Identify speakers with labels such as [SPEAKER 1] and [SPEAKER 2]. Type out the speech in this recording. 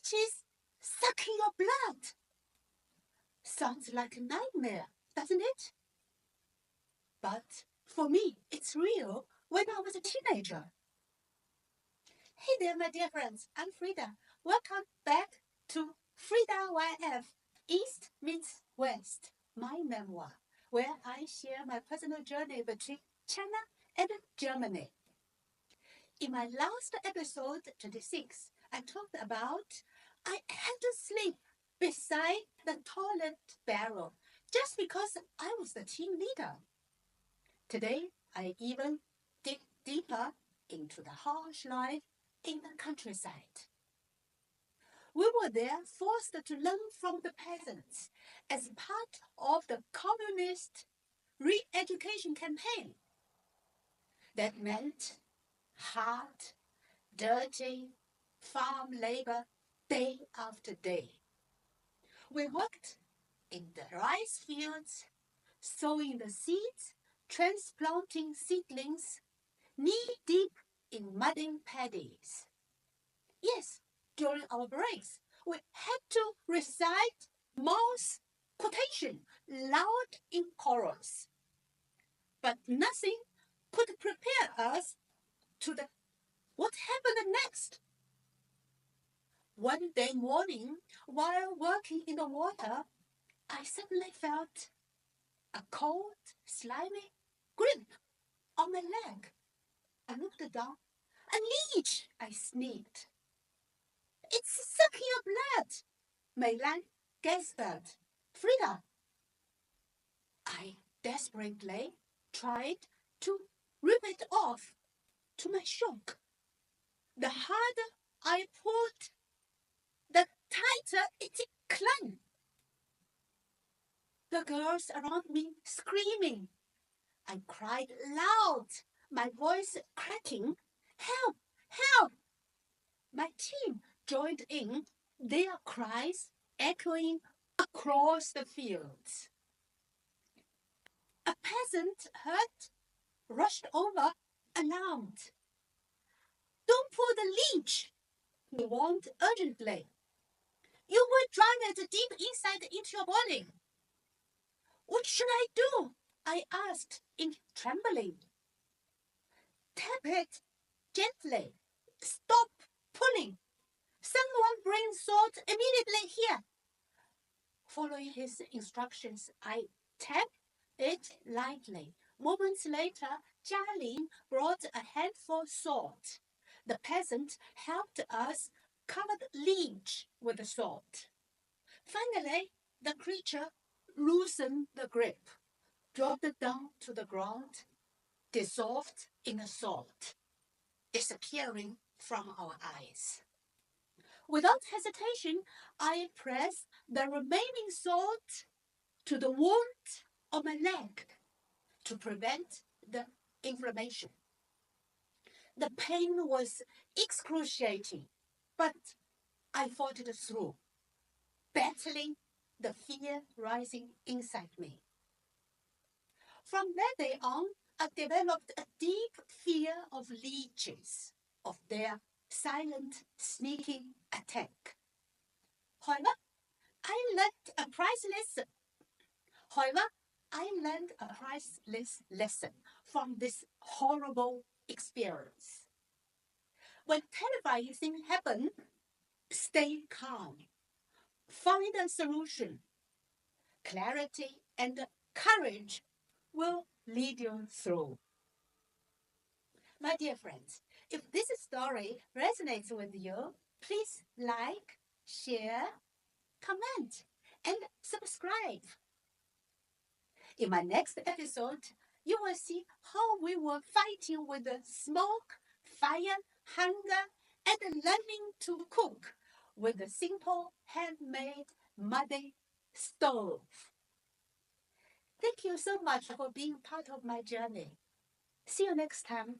[SPEAKER 1] leeches sucking your blood. Sounds like a nightmare, doesn't it? But for me, it's real when I was a teenager. Hey there, my dear friends. I'm Frida. Welcome back to Frida YF, East Meets West, my memoir, where I share my personal journey between China and Germany. In my last episode, 26, I talked about I had to sleep beside the toilet barrel just because I was the team leader. Today, I even dig deeper into the harsh life in the countryside. We were there forced to learn from the peasants as part of the communist re-education campaign. That meant hard, dirty farm labor day after day. We worked in the rice fields, sowing the seeds, transplanting seedlings, knee-deep in mudding paddies. Yes, during our breaks, we had to recite Mao's quotation loud in chorus. But nothing could prepare us to what happened next. One day morning, while working in the water, I suddenly felt a cold, slimy grip on my leg. I looked down. A leech, I sneezed. It's sucking your blood, Meilan gasped. Frida. I desperately tried to rip it off. To my shock, the harder I pulled, the tighter it clung. The girls around me screaming. I cried loud, my voice cracking. Help! Help! My team joined in, their cries echoing across the fields. A peasant heard, rushed over, alarmed. Don't pull the leech, he warned urgently. You will drown it deep inside into your body. What should I do? I asked in trembling. Tap it gently. Stop pulling. Someone bring salt immediately here. Following his instructions, I tapped it lightly. Moments later, Jialin brought a handful of salt. The peasant helped us cover the leech with the salt. Finally, the creature loosened the grip, dropped down to the ground, dissolved in the salt, disappearing from our eyes. Without hesitation, I pressed the remaining salt to the wound on my leg to prevent the inflammation. The pain was excruciating, but I fought it through, battling the fear rising inside me. From that day on, I developed a deep fear of leeches, of their silent, sneaking attack. However, I learned a priceless lesson from this horrible experience. When terrifying things happen, stay calm. Find a solution. Clarity and courage will lead you through. My dear friends, if this story resonates with you, please like, share, comment, and subscribe. In my next episode, you will see how we were fighting with the smoke, fire, hunger, and learning to cook with a simple handmade muddy stove. Thank you so much for being part of my journey. See you next time.